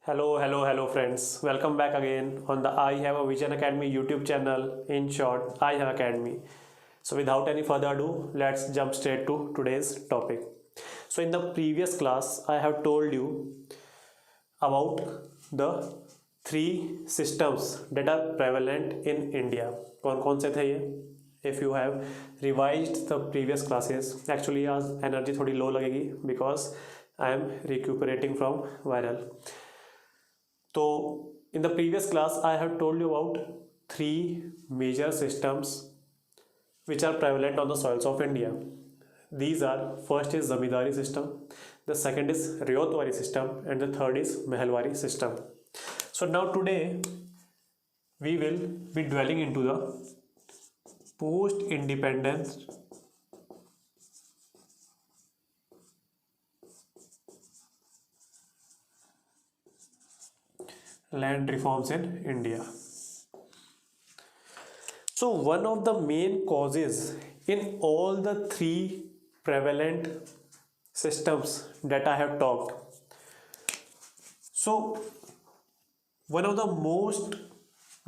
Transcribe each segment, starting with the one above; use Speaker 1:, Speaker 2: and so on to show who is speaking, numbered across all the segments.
Speaker 1: Hello, friends. Welcome back again on the I Have a Vision Academy YouTube channel. In short, I Have Academy. So, without any further ado, let's jump straight to today's topic. So, in the previous class, I have told you about the three systems that are prevalent in India. कौन से थे ये? If you have revised the previous classes, actually आज energy थोड़ी low लगेगी because I am recuperating from viral. So in the previous class I have told you about three major systems which are prevalent on the soils of India. These are, first is Zamindari system, the second is Rayotwari system, and the third is Mahalwari system. So now today we will be dwelling into the post independence land reforms in India. So one of the main causes in all the three prevalent systems that I have talked. So one of the most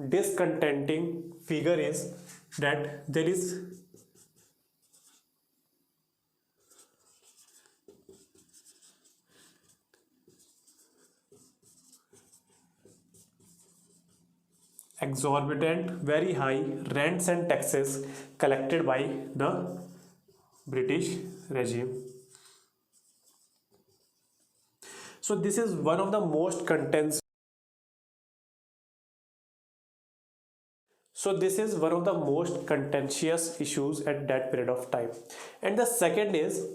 Speaker 1: discontenting figure is that there is exorbitant, very high rents and taxes collected by the British regime. So this is one of the most contentious. So this is one of the most contentious issues at that period of time. And the second is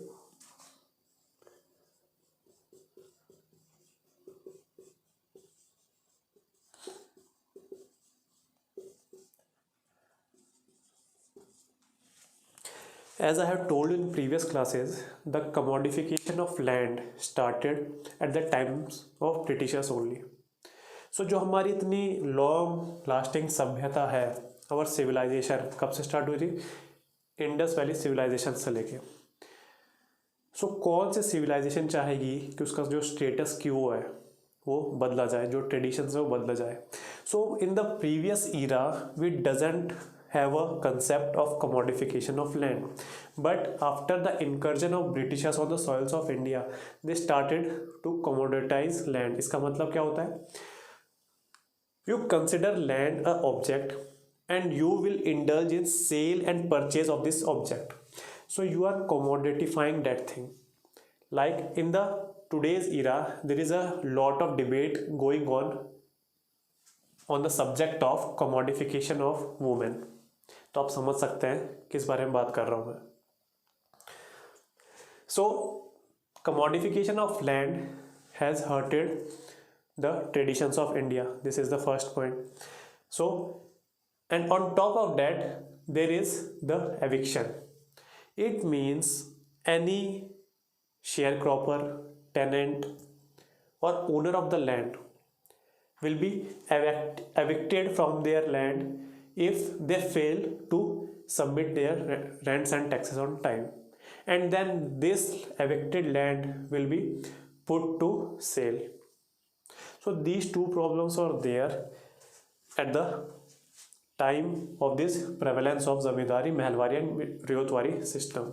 Speaker 1: as I have told in previous classes, the commodification of land started at the times of Britishers only. So जो हमारी इतनी long lasting सभ्यता है, और civilisation कब से start हुई थी? इंडस वैली सिविलाइजेशन से लेके. सो कौन से सिविलाइजेशन चाहेगी कि उसका जो स्टेटस क्यू है वो बदला जाए, जो ट्रेडिशंस है वो बदला जाए. So in the previous era we doesn't have a concept of commodification of land, but after the incursion of Britishers on the soils of India, they started to commoditize land. इसका मतलब क्या होता है? You consider land a object and you will indulge in sale and purchase of this object. So you are commoditifying that thing. Like in the today's era, there is a lot of debate going on the subject of commodification of women. तो आप समझ सकते हैं किस बारे में बात कर रहा हूं मैं. So commodification of land has hurted the traditions of India. This is the first point. So, and on top of that, there is the eviction. It means any sharecropper, tenant, or owner of the land will be evicted from their land if they fail to submit their rents and taxes on time, and then this evicted land will be put to sale. So these two problems are there at the time of this prevalence of Zamindari, Mahalwari and Rayotwari system.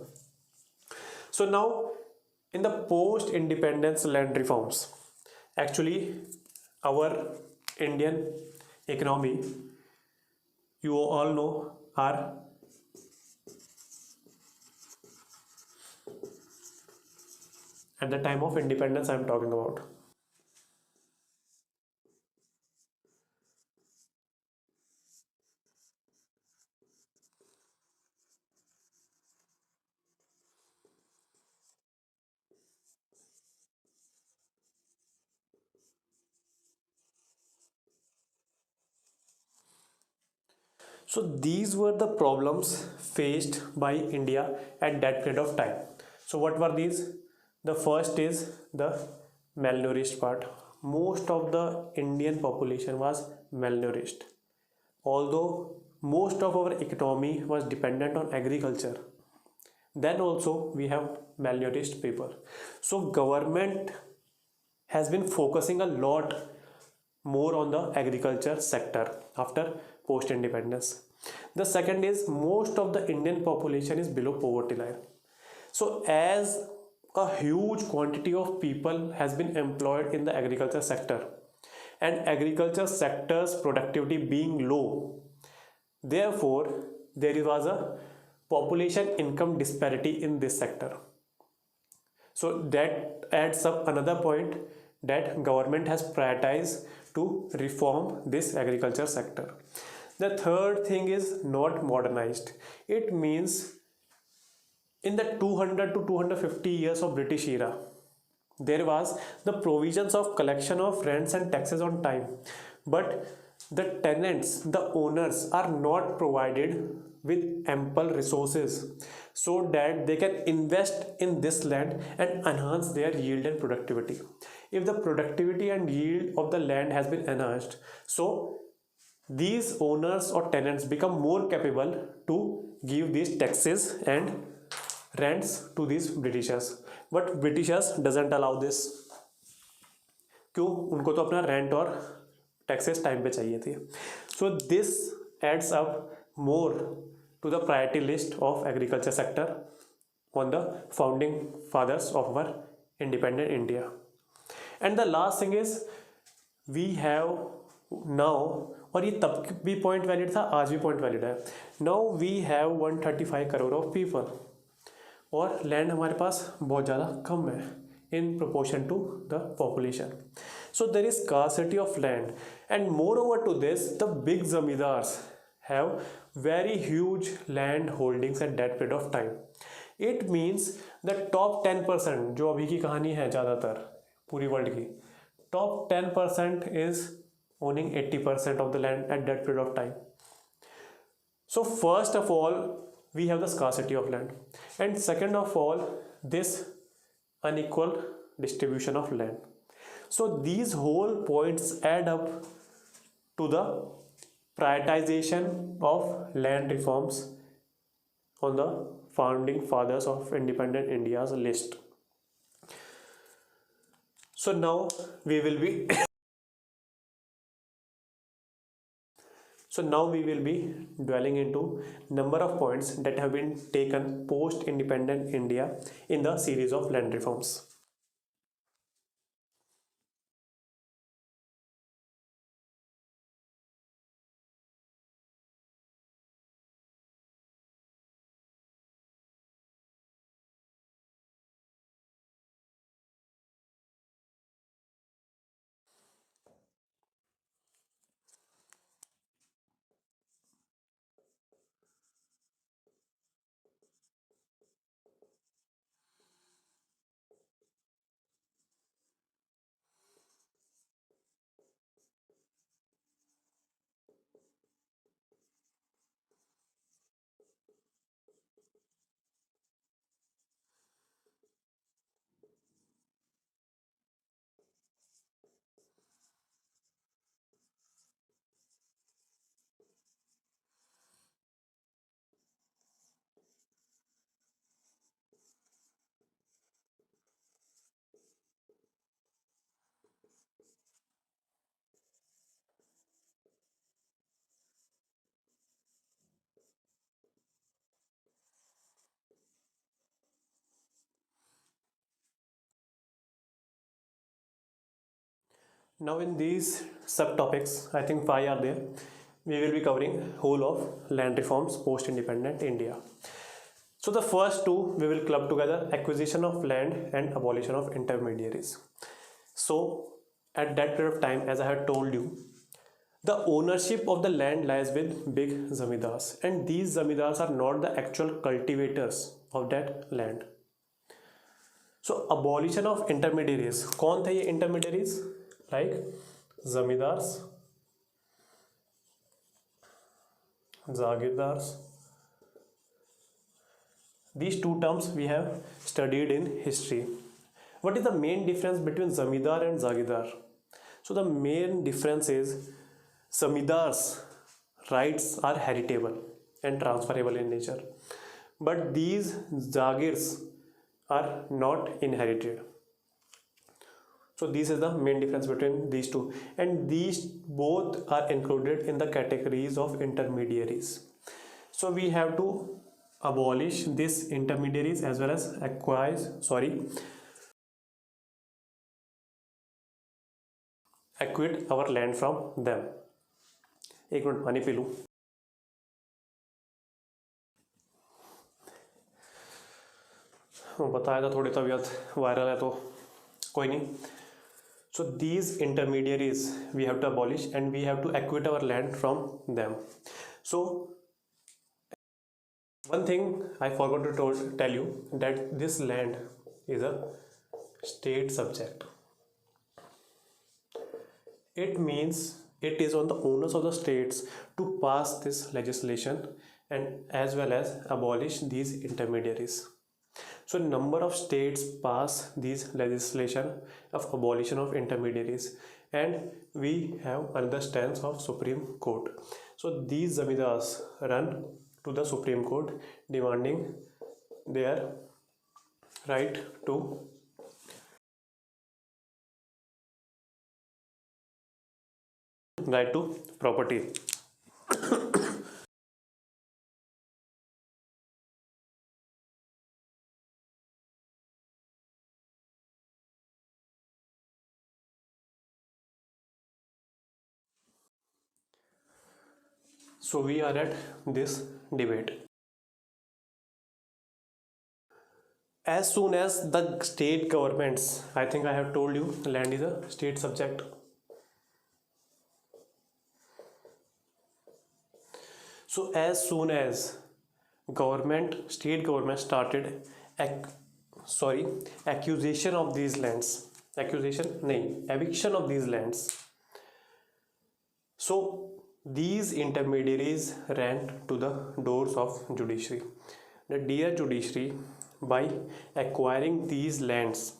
Speaker 1: So now in the post independence land reforms, actually our Indian economy, you all know, are at the time of independence I am talking about. So these were the problems faced by India at that period of time. So what were these? The first is the malnourished part. Most of the Indian population was malnourished. Although most of our economy was dependent on agriculture, then also we have malnourished people. So government has been focusing a lot more on the agriculture sector after post independence. The second is most of the Indian population is below poverty line. So as a huge quantity of people has been employed in the agriculture sector, and agriculture sector's productivity being low, therefore there was a population income disparity in this sector. So that adds up another point that government has prioritized to reform this agriculture sector. The third thing is not modernized. It means in the 200 to 250 years of British era, there was the provisions of collection of rents and taxes on time, but the tenants, the owners are not provided with ample resources so that they can invest in this land and enhance their yield and productivity. If the productivity and yield of the land has been enhanced, so these owners or tenants become more capable to give these taxes and rents to these Britishers, but Britishers doesn't allow this. क्यों? उनको तो अपना rent और taxes time पे चाहिए थी. So this adds up more to the priority list of agriculture sector on the founding fathers of our independent India. And the last thing is we have now, और ये तब भी point valid था, आज भी पॉइंट वैलिड है. Now we have 135 crore of people, और land हमारे पास बहुत ज़्यादा कम है in proportion to the population. So there is scarcity of land, and moreover to this, the big zamindars have very huge land holdings at that period of time. It means the top 10%, जो अभी की कहानी है ज़्यादातर पूरी world की, top 10% is owning 80% of the land at that period of time. So first of all, we have the scarcity of land, and second of all, this unequal distribution of land. So these whole points add up to the prioritization of land reforms on the founding fathers of independent India's list. So now we will be dwelling into number of points that have been taken post independent India in the series of land reforms. Now in these subtopics, I think 5 are there, we will be covering whole of land reforms post independent India. So the first two we will club together: acquisition of land and abolition of intermediaries. So at that period of time, as I had told you, the ownership of the land lies with big zamindars, and these zamindars are not the actual cultivators of that land. So abolition of intermediaries, कौन थे ये intermediaries? Like zamindars, zagirdars. These two terms we have studied in history. What is the main difference between zamindar and zagirdar? So the main difference is zamindars' rights are heritable and transferable in nature, but these zagirs are not inherited. So this is the main difference between these two, and these both are included in the categories of intermediaries. So we have to abolish this intermediaries as well as acquit our land from them. एक minute पानी P लूँ. बताया था थोड़ी तबीयत viral है तो कोई नहीं. So these intermediaries we have to abolish and we have to acquit our land from them. So one thing I forgot to tell you, that this land is a state subject. It means it is on the owners of the states to pass this legislation and as well as abolish these intermediaries. So number of states pass these legislation of abolition of intermediaries, and we have another stance of Supreme Court. So these zamindars run to the Supreme Court demanding their right to property. So we are at this debate. As soon as the state governments, I think I have told you land is a state subject. So as soon as state government started accusation of these lands, eviction of these lands. So these intermediaries ran to the doors of judiciary. The dear judiciary, by acquiring these lands,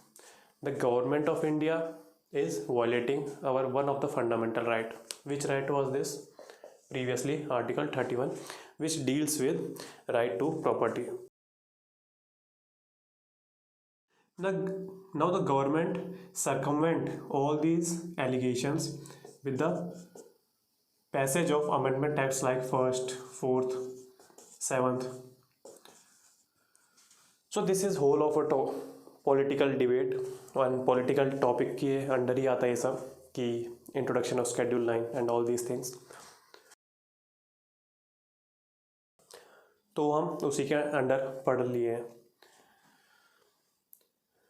Speaker 1: the government of India is violating our one of the fundamental right. Which right was this? Previously Article 31, which deals with right to property. Now the government circumvent all these allegations with the passage of amendment acts like 1st, 4th, 7th. So this is whole of a political debate. One political topic के under ही आता है ये सब कि introduction of Schedule 9 and all these things. तो हम उसी के अंडर पढ़ लिए हैं.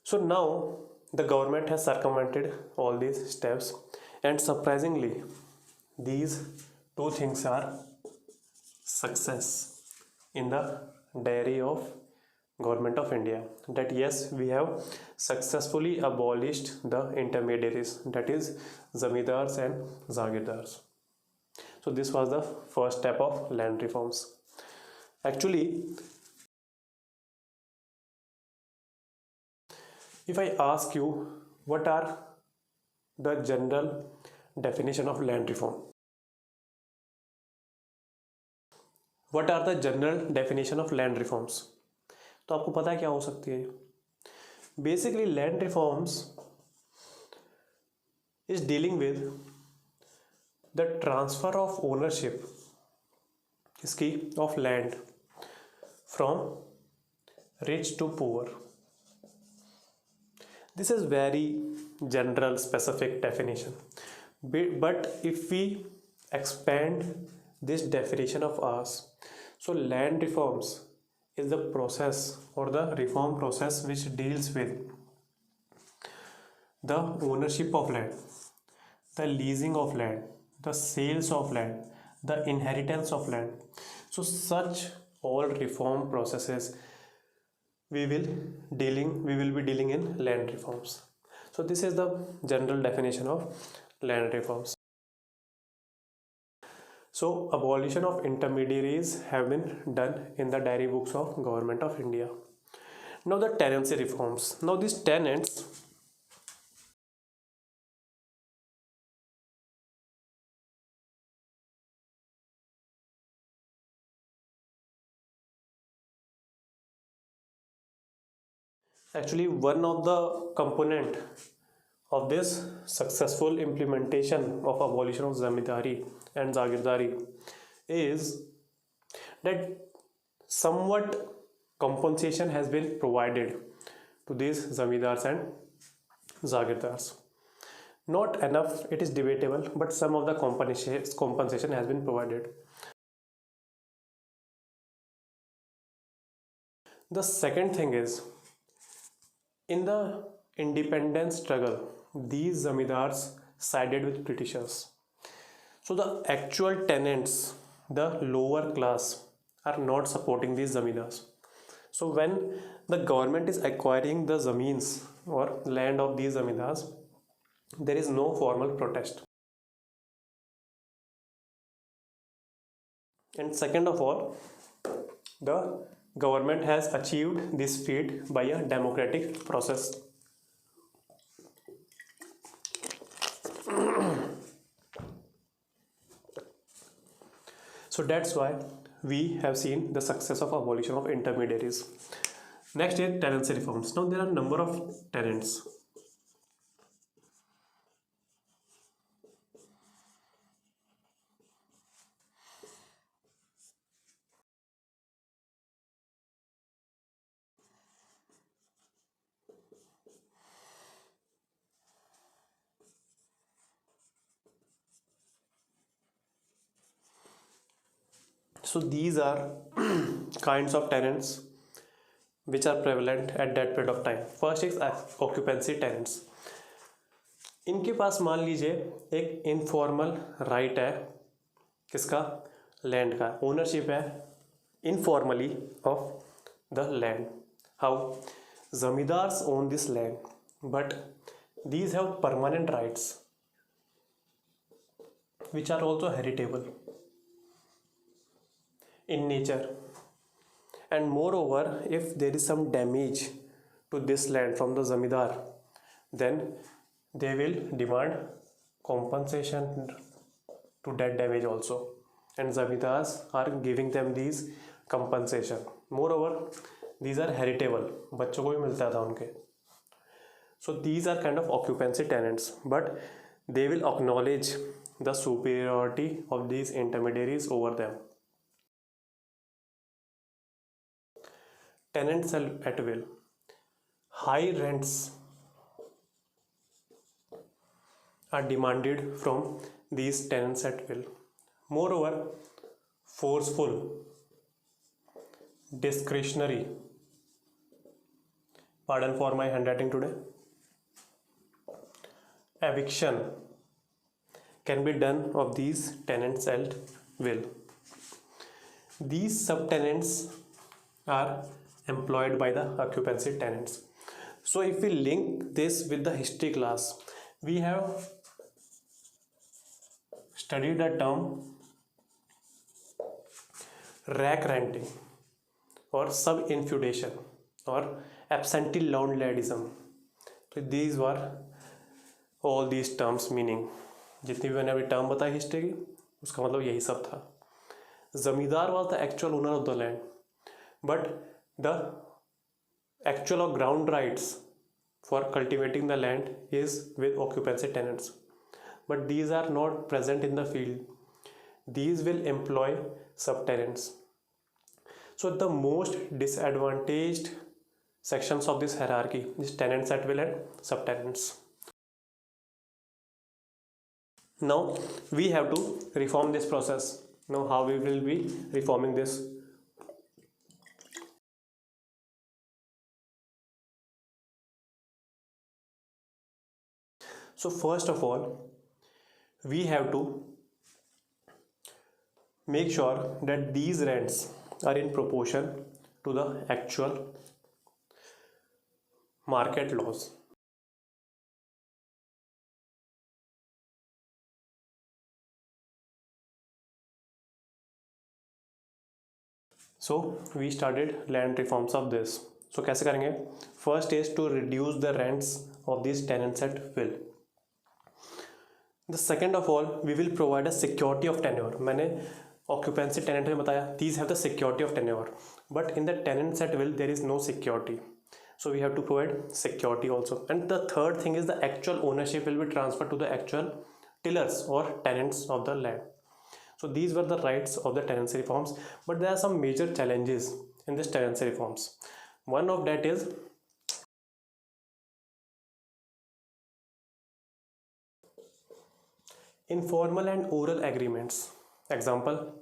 Speaker 1: So now the government has circumvented all these steps, and surprisingly these two things are success in the diary of Government of India, that yes, we have successfully abolished the intermediaries, that is zamindars and zagirdars. So this was the first step of land reforms. Actually, if I ask you what are the general definition of land reform, what are the general definition of land reforms, तो आपको पता है क्या हो सकती है? Basically land reforms is dealing with the transfer of ownership इसकी of land from rich to poor. This is very general specific definition, but if we expand this definition of ours, so land reforms is the process or the reform process which deals with the ownership of land, the leasing of land, the sales of land, the inheritance of land. So such all reform processes we will be dealing in land reforms. So this is the general definition of land reforms. So abolition of intermediaries have been done in the diary books of Government of India. Now the tenancy reforms. Now these tenants actually one of the component of this successful implementation of abolition of zamindari and zagirdari is that somewhat compensation has been provided to these zamindars and zagirdars. Not enough, it is debatable, but some of the compensation has been provided. The second thing is, in the independence struggle, these zamindars sided with Britishers. So the actual tenants, the lower class, are not supporting these zamindars. So when the government is acquiring the zamins or land of these zamindars, there is no formal protest. And second of all, the government has achieved this feat by a democratic process. So that's why we have seen the success of abolition of intermediaries. Next is tenancy reforms. Now there are a number of tenants. So these are kinds of tenants which are prevalent at that period of time. First is occupancy tenants. इनके पास मान लीजिए एक informal right है, किसका? Land का ownership है informally of the land. How? Zamindars own this land, but these have permanent rights which are also heritable in nature. And moreover, if there is some damage to this land from the zamindar, then they will demand compensation to that damage also, and zamindars are giving them these compensation. Moreover, these are heritable, बच्चों को भी मिलता था उनके. So these are kind of occupancy tenants, but they will acknowledge the superiority of these intermediaries over them. Tenants at will. High rents are demanded from these tenants at will. Moreover, forceful, discretionary, pardon for my handwriting today, eviction can be done of these tenants at will. These subtenants are employed by the occupancy tenants. So if we link this with the history class, we have studied the term rack renting or sub-infeudation or absentee landlordism. So these were all these terms meaning. जितनी भी मैंने अभी term बताई history की, उसका मतलब यही सब था. जमींदार was the actual owner of the land, but the actual or ground rights for cultivating the land is with occupancy tenants, but these are not present in the field. These will employ subtenants. So the most disadvantaged sections of this hierarchy is tenants at will and subtenants. Now we have to reform this process. Now how we will be reforming this? So first of all, we have to make sure that these rents are in proportion to the actual market laws. So we started land reforms of this. So कैसे करेंगे? First is to reduce the rents of these tenants at will. The second of all, we will provide a security of tenure. मैंने occupancy tenant में बताया, these have the security of tenure, but in the tenants at will there is no security. So we have to provide security also. And the third thing is the actual ownership will be transferred to the actual tillers or tenants of the land. So these were the rights of the tenancy reforms, but there are some major challenges in this tenancy reforms. One of that is informal and oral agreements. Example,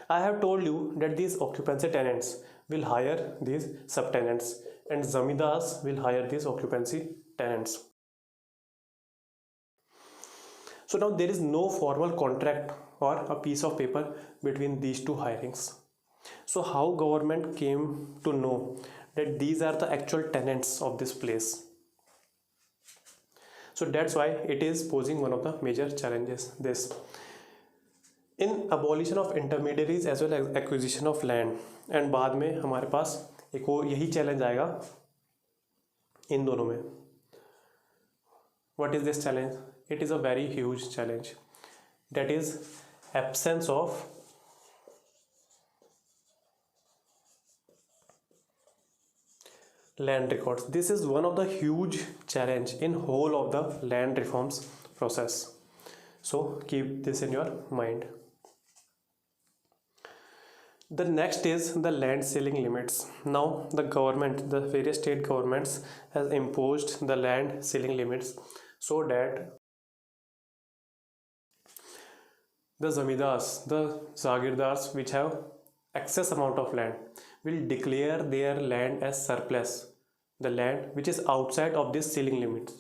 Speaker 1: I have told you that these occupancy tenants will hire these subtenants and zamindars will hire these occupancy tenants. So now there is no formal contract or a piece of paper between these two hirings. So how government came to know that these are the actual tenants of this place? So that's why it is posing one of the major challenges. This in abolition of intermediaries as well as acquisition of land, and बाद में हमारे पास एक और यही challenge आएगा इन दोनों में. What is this challenge? It is a very huge challenge. That is absence of land records. This is one of the huge challenge in whole of the land reforms process. So keep this in your mind. The next is the land ceiling limits. Now the government, the various state governments has imposed the land ceiling limits so that the zamindars, the zagirdars which have excess amount of land will declare their land as surplus, the land which is outside of this ceiling limits,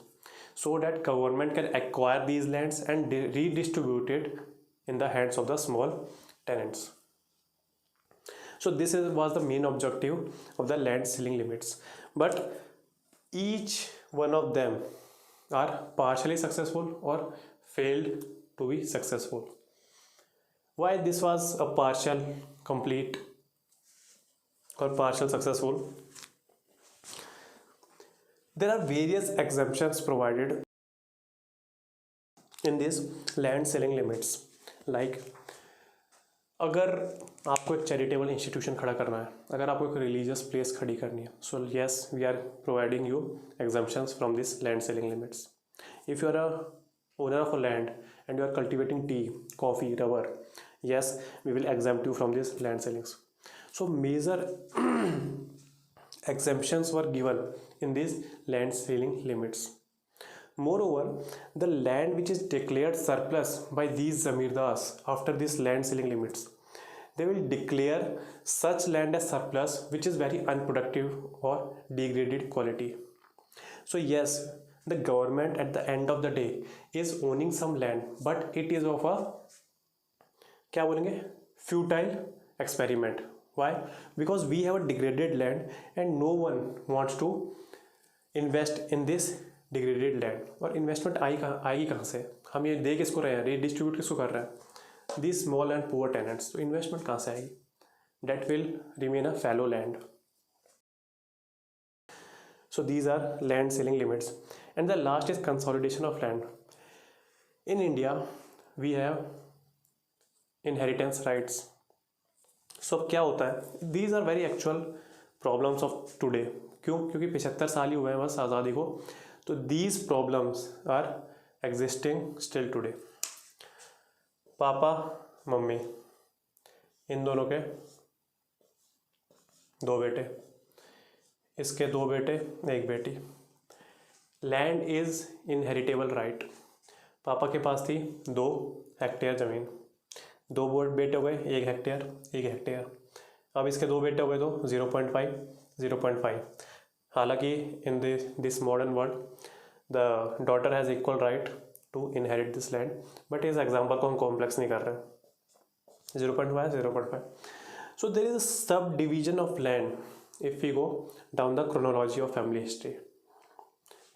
Speaker 1: so that government can acquire these lands and redistribute it in the hands of the small tenants. So this was the main objective of the land ceiling limits, but each one of them are partially successful or failed to be successful. Why this was a partial complete or partial successful? There are various exemptions provided in these land ceiling limits. Like अगर आपको एक charitable institution खड़ा करना है, अगर आपको एक religious place खड़ी करनी है, so yes we are providing you exemptions from this land ceiling limits. If you are a owner of a land and you are cultivating tea, coffee, rubber, yes, we will exempt you from these land sellings. So major exemptions were given in these land selling limits. Moreover, the land which is declared surplus by these zamindars after these land selling limits, they will declare such land as surplus which is very unproductive or degraded quality. So yes, the government at the end of the day is owning some land, but it is of a क्या बोलेंगे futile experiment. Why? Because we have a degraded land and no one wants to invest in this degraded land. और investment आएगी कहाँ से? हम ये दे किसको रहे हैं, रीडिस्ट्रीब्यूट किसको कर रहे हैं? This small and poor tenants. तो इन्वेस्टमेंट कहाँ से आएगी? That will remain a fallow land. So these are land ceiling limits. And the last is consolidation of land. In India, we have inheritance rights. So क्या होता है? These are very actual problems of today. क्यों? क्योंकि 75 साल ही हुए हैं बस आज़ादी को. तो these problems are existing still today. Papa mummy इन दोनों के 2 बेटे, इसके 2 बेटे 1 बेटी. Land is inheritable right. Papa के पास थी 2 हेक्टेयर ज़मीन, 2 बेटे हो गए 1 हेक्टेयर 1 हेक्टेयर. अब इसके 2 बेटे हो गए तो 0.5 0.5. हालांकि in this modern world the daughter has equal right to inherit this land, but इस एग्जाम्पल को हम कॉम्प्लेक्स नहीं कर रहे हैं. 0.5 0.5. So there is a subdivision of land if we go down the chronology of family history.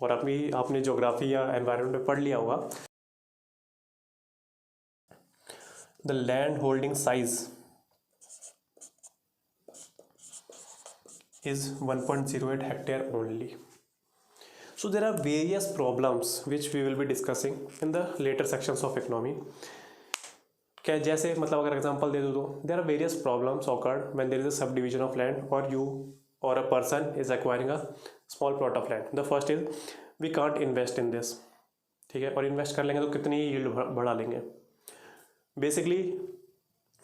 Speaker 1: और आपने geography या एनवायरनमेंट में पढ़ लिया होगा, the land holding size is 1.08 hectare only. So there are various problems which we will be discussing in the later sections of economy. क्या जैसे मतलब अगर एग्जांपल दे दूँ तो there are various problems occurred when there is a subdivision of land or you or a person is acquiring a small plot of land, the first is we can't invest in this. ठीक है, और invest कर लेंगे तो कितनी yield बढ़ा लेंगे. Basically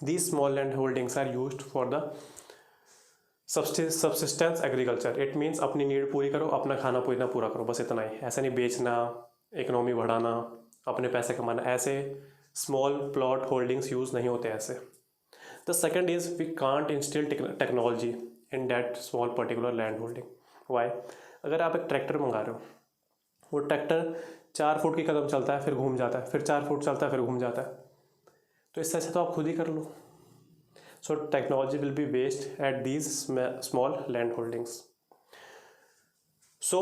Speaker 1: these small land holdings are used for the subsistence agriculture. It means अपनी नीड पूरी करो, अपना खाना पीना पूरा करो, बस इतना ही. ऐसा नहीं बेचना, इकोनॉमी बढ़ाना, अपने पैसे कमाना, ऐसे स्मॉल प्लॉट होल्डिंग्स यूज़ नहीं होते ऐसे. The second is we can't instil technology in that small particular land holding. Why? अगर आप एक ट्रैक्टर मंगा रहे हो, वो ट्रैक्टर 4 फुट की कदम चलता है, फिर घूम जाता है, फिर 4 फुट चलता है, फिर घूम जाता है, तो इससे अच्छा तो आप खुद ही कर लो. So technology will be waste at these small land holdings. So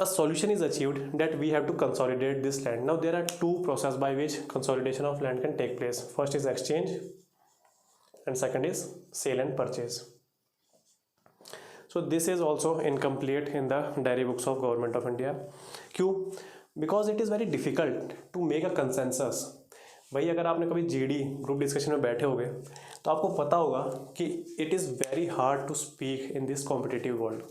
Speaker 1: a solution is achieved that we have to consolidate this land. Now there are two processes by which consolidation of land can take place. First is exchange and second is sale and purchase. So this is also incomplete in the diary books of Government of India. क्यों? Because it is very difficult to make a consensus. भाई अगर आपने कभी GD group discussion में बैठे होगे तो आपको पता होगा कि it is very hard to speak in this competitive world.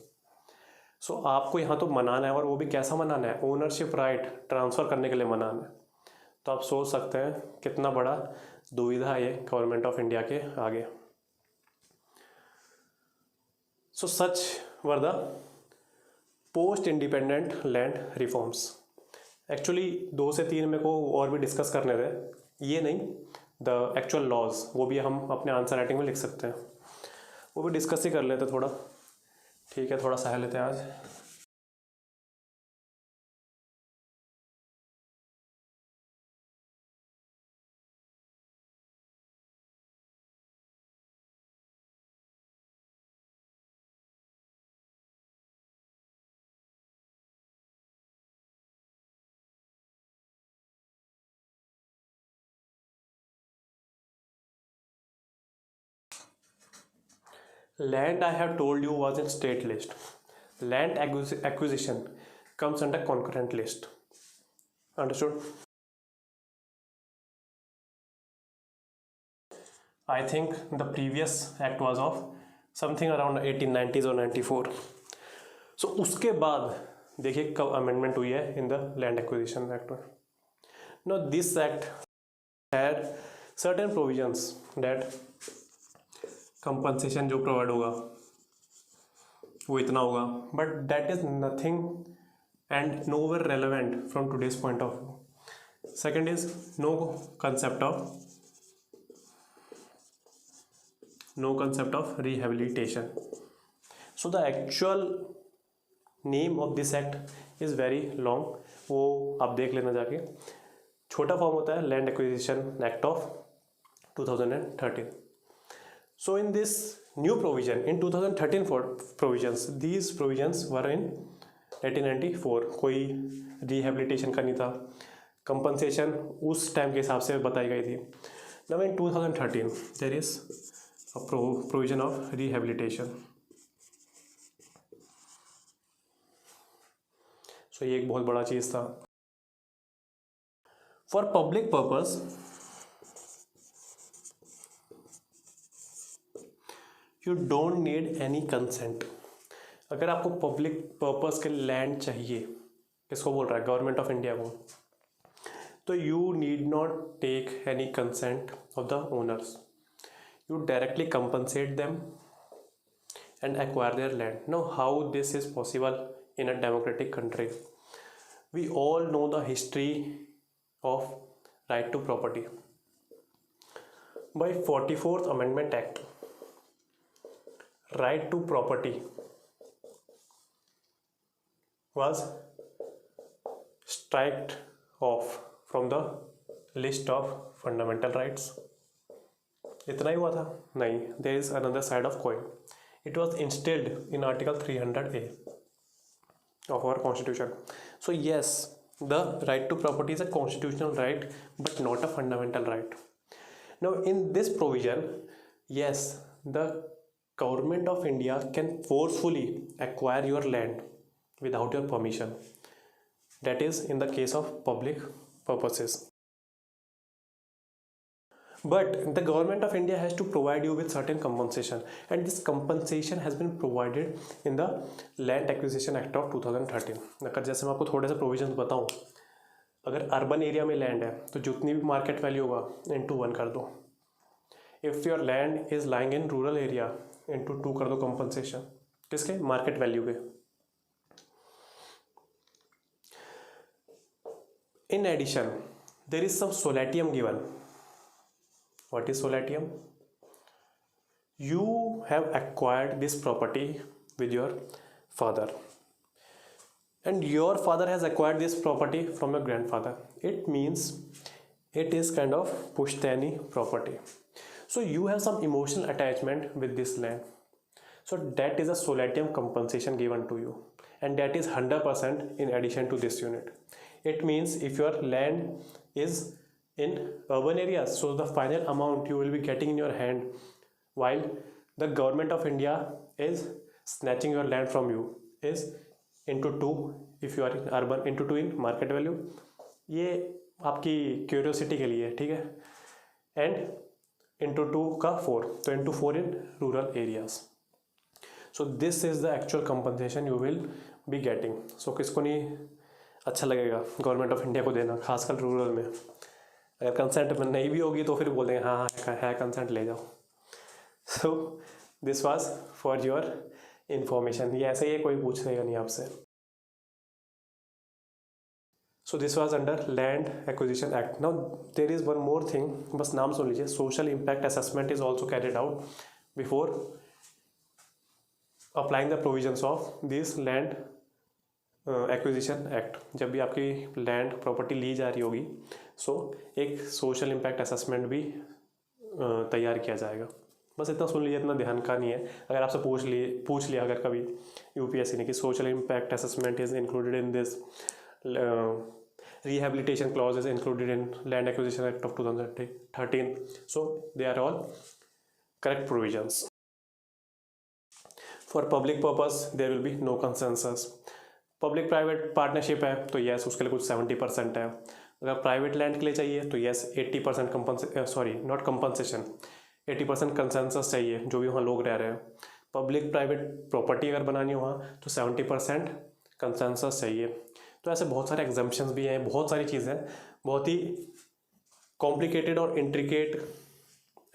Speaker 1: So आपको यहाँ तो मनाना है, और वो भी कैसा मनाना है? ओनरशिप राइट ट्रांसफ़र करने के लिए मनाना है. तो आप सोच सकते हैं कितना बड़ा दुविधा है ये गवर्नमेंट ऑफ इंडिया के आगे. So such were the post independent land reforms. Actually 2 से 3 मेरे को और भी डिस्कस करने थे, ये नहीं, द एक्चुअल लॉज, वो भी हम अपने आंसर राइटिंग में लिख सकते हैं, वो भी डिस्कस ही कर लेते थोड़ा. ठीक है, थोड़ा सह लेते हैं आज. Land I have told you was in state list. Land acquisition comes under concurrent list. Understood? I think the previous act was of something around 1890s or 94. So उसके बाद देखिए कब अमेंडमेंट हुई है in the land acquisition act में. Now this act had certain provisions that compensation जो provide होगा वो इतना होगा, but that is nothing and nowhere relevant from today's point of view. Second is no concept of rehabilitation. So the actual name of this act is very long, वो आप देख लेना जाके. छोटा फॉर्म होता है land acquisition act of 2013. So in this new provision in 2013 for provisions, these provisions were in 1894. कोई rehabilitation का नहीं था, compensation उस टाइम के हिसाब से बताई गई थी. Now in 2013 there is a provision of rehabilitation. So ये एक बहुत बड़ा चीज़ था. For public purpose you don't need any consent. अगर आपको पब्लिक पर्पस के लैंड चाहिए, किसको बोल रहा है? गवर्नमेंट ऑफ इंडिया को. तो you need not take any consent of the owners. You directly compensate them and acquire their land. No how this is possible in a democratic country? We all know the history of right to property. By 44th amendment act, right to property was struck off from the list of fundamental rights. इतना ही हुआ था? नहीं, there is another side of coin. It was instilled in Article 300A of our Constitution. So yes, the right to property is a constitutional right but not a fundamental right. Now in this provision, yes, the Government of India can forcefully acquire your land without your permission. That is in the case of public purposes. But the government of India has to provide you with certain compensation, and this compensation has been provided in the Land Acquisition Act of 2013. अगर जैसे मैं आपको थोड़े से provision बताऊं, अगर urban area में land है तो जितनी भी मार्केट वैल्यू होगा इंटू 1 कर दो. If your land is lying in rural area into 2 कर दो कंपनसेशन. किसके? मार्केट वैल्यू के. In addition there is some solatium given. What is solatium? You have acquired this property with your father, and your father has acquired this property from your grandfather. It means it is kind of pushtani property. So you have some emotional attachment with this land. So that is a solatium compensation given to you, and that is 100% in addition to this unit. It means if your land is in urban areas, so the final amount you will be getting in your hand, while the government of India is snatching your land from you, is into 2 if you are in urban, into 2 in market value. ये आपकी curiosity के लिए है, ठीक है. And into 2 का 4, तो into 4 in rural areas. So this is the actual compensation you will be getting. So किसको नहीं अच्छा लगेगा गवर्नमेंट ऑफ इंडिया को देना, खासकर रूरल में. अगर कंसेंट में नहीं भी होगी तो फिर बोल देंगे हाँ हाँ है कंसेंट ले जाओ. So this was for your information. ये ऐसे ही कोई पूछ लेगा नहीं आपसे. So this was under land acquisition act. Now there is one more thing, बस नाम सुन लीजिए. Social impact assessment is also carried out before applying the provisions of this land acquisition act. जब भी आपकी लैंड प्रॉपर्टी ली जा रही होगी, सो एक सोशल इम्पैक्ट असेसमेंट भी तैयार किया जाएगा. बस इतना सुन लीजिए, इतना ध्यान का नहीं है. अगर आपसे पूछ लिया अगर कभी यूपीएससी ने कि social impact assessment is included in this, rehabilitation clause is included in Land Acquisition Act of 2013, so they are all correct provisions. For public purpose there will be no consensus. Public private partnership है तो yes उसके लिए कुछ 70% है. अगर private land के लिए चाहिए तो yes 80% sorry not compensation, 80% consensus चाहिए जो भी वहाँ लोग रह रहे हैं. पब्लिक प्राइवेट प्रॉपर्टी अगर बनानी हो वहाँ तो 70% कंसेंसस चाहिए. तो ऐसे बहुत सारे एग्जाम्पशंस भी हैं, बहुत सारी चीज़ें, बहुत ही कॉम्प्लिकेटेड और इंट्रिकेट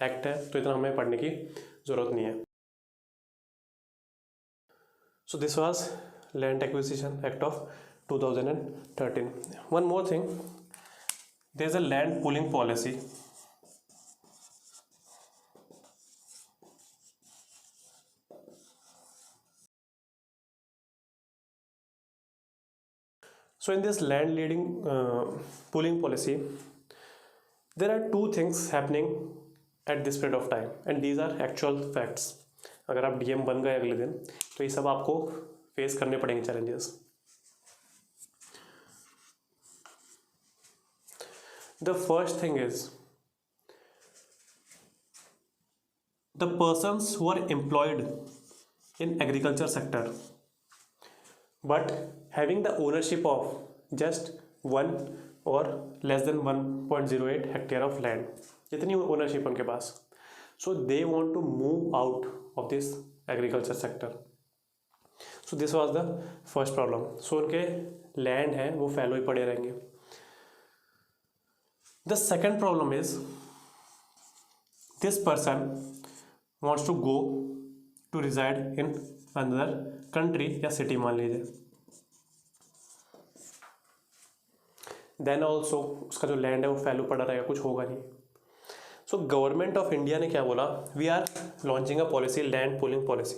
Speaker 1: एक्ट है, तो इतना हमें पढ़ने की ज़रूरत नहीं है. सो this was Land Acquisition Act of 2013. One more thing, there is a land pooling policy. So in this land leading pooling policy, there are two things happening at this period of time, and these are actual facts. अगर आप DM बन गए अगले दिन तो ये सब आपको फेस करने पड़ेंगे challenges. The first thing is the persons who are employed in agriculture sector but having the ownership of just 1 or less than 1.08 hectare of land, जितनी ओनरशिप उनके पास, so they want to move out of this agriculture sector. So this was the first problem. So उनके land है वो फैलो ही पड़े रहेंगे. The second problem is this person wants to go to reside in another country या city मान लीजिए. Then also उसका जो लैंड है वो फैलो पड़ा रहेगा, कुछ होगा नहीं. So गवर्नमेंट ऑफ इंडिया ने क्या बोला, we are launching a policy, land pooling policy.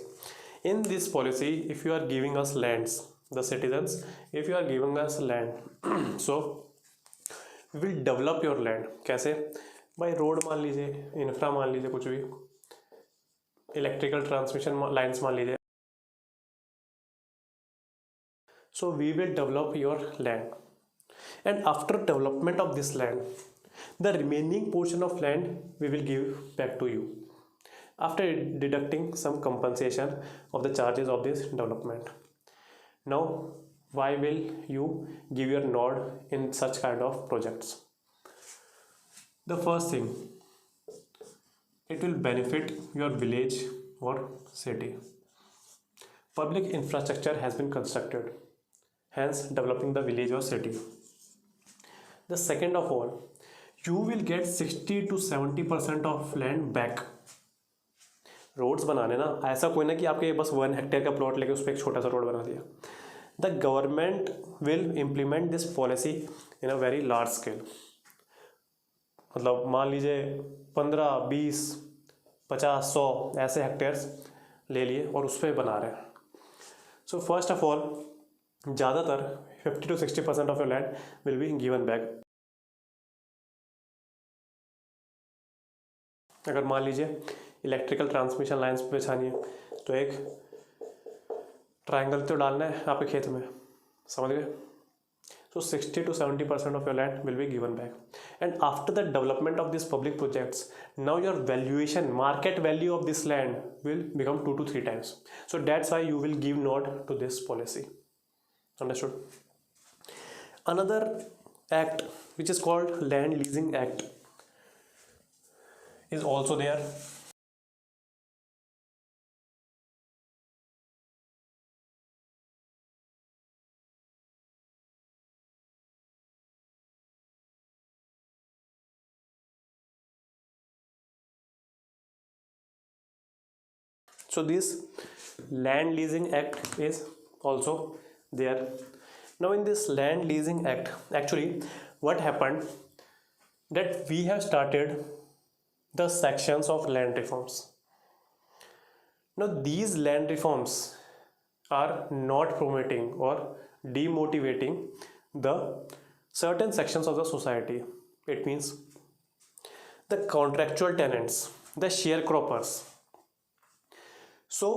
Speaker 1: In this policy, if you are giving us lands, the citizens, if you are giving us land, so we will develop your land. कैसे? भाई road मान लीजिए, infra मान लीजिए, कुछ भी electrical transmission lines मान लीजिए. So we will develop your land, and after development of this land, the remaining portion of land we will give back to you, after deducting some compensation of the charges of this development. Now, why will you give your nod in such kind of projects? The first thing, it will benefit your village or city. Public infrastructure has been constructed, hence developing the village or city. The second of all, you will get 60 to 70% of land back. Roads बनाने ना, ऐसा कोई ना कि आपके बस 1 hectare का plot लेके उस पर एक छोटा सा रोड बना दिया. The government will implement this policy in a very large scale. मतलब मान लीजिए 15, 20, 50, 100 ऐसे हेक्टेयर्स ले लिए और उस पर बना रहे हैं. सो फर्स्ट ऑफ ऑल, ज़्यादातर 50 to 60% of your land will be given back. अगर मान लीजिए इलेक्ट्रिकल ट्रांसमिशन लाइन्स पे बिछानी है तो एक ट्रायंगल तो डालना है आपके खेत में, समझ गए. सो 60 to 70% of your land will be given back. And after the development of this public projects, now your valuation, market value of this land will become 2 to 3 times. So that's why you will give nod to this policy. Understood? Another act which is called Land Leasing Act is also there. So this Land Leasing Act is also there. Now in this Land Leasing Act, actually what happened, that we have started the sections of land reforms. Now these land reforms are not promoting or demotivating the certain sections of the society. It means the contractual tenants, the sharecroppers. So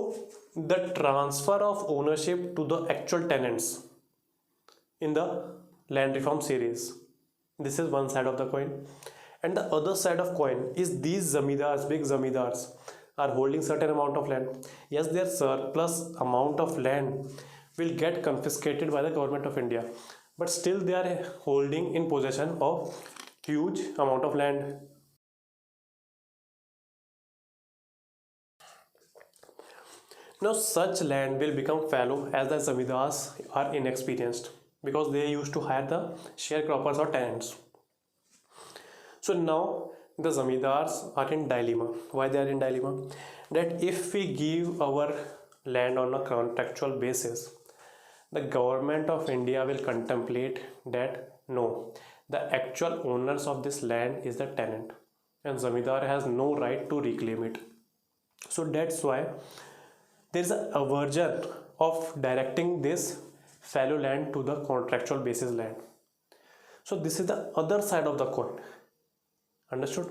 Speaker 1: the transfer of ownership to the actual tenants in the land reform series, this is one side of the coin. And the other side of coin is these zamindars, big zamindars, are holding certain amount of land. Yes, their surplus amount of land will get confiscated by the government of India, but still they are holding in possession of huge amount of land. Now such land will become fallow as the zamindars are inexperienced, because they used to hire the sharecroppers or tenants. So now the zamindars are in dilemma. Why they are in dilemma? That if we give our land on a contractual basis, the government of India will contemplate that no, the actual owners of this land is the tenant and zamindar has no right to reclaim it. So that's why there is a aversion of directing this fallow land to the contractual basis land. So this is the other side of the coin. Understood?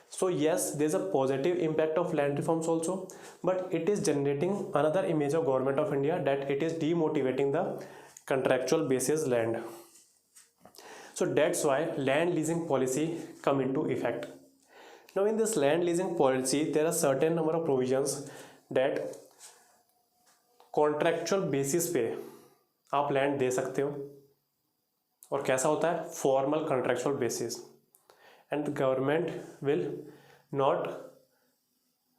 Speaker 1: So yes, there is a positive impact of land reforms also, but it is generating another image of government of India, that it is demotivating the contractual basis land. So that's why land leasing policy come into effect. Now in this land leasing policy, there are certain number of provisions that contractual basis पे आप land दे सकते हो. और कैसा होता है? Formal contractual basis. And government will not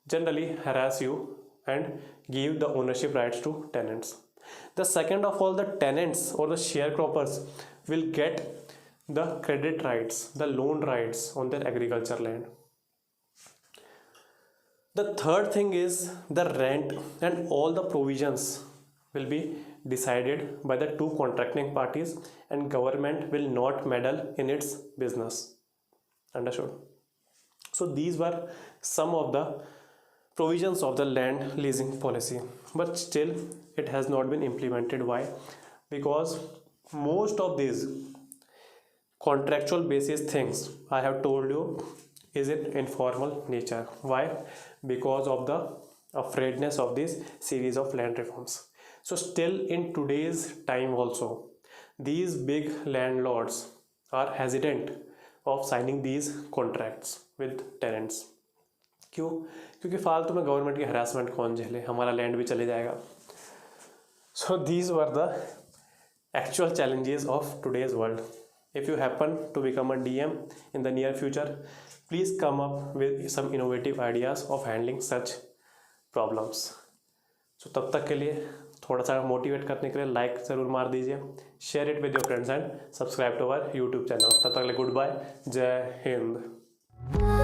Speaker 1: generally harass you and give the ownership rights to tenants. The second of all, the tenants or the sharecroppers will get the credit rights, the loan rights on their agriculture land. The third thing is the rent and all the provisions will be decided by the two contracting parties and government will not meddle in its business. Understood? So these were some of the provisions of the land leasing policy, but still it has not been implemented. Why? Because most of these contractual basis things I have told you is in informal nature. Why? Because of the afraidness of this series of land reforms. So still in today's time also, these big landlords are hesitant of signing these contracts with tenants. क्यों? क्योंकि फालतू में government की harassment कौन झेले, हमारा land भी चले जाएगा. So these were the actual challenges of today's world. if you happen to become a DM in the near future, please come up with some innovative ideas of handling such problems. सो तब तक के लिए थोड़ा सा motivate करने के लिए like ज़रूर मार दीजिए, share it with your friends and subscribe to our YouTube channel. तब तक के लिए गुड बाय, जय हिंद।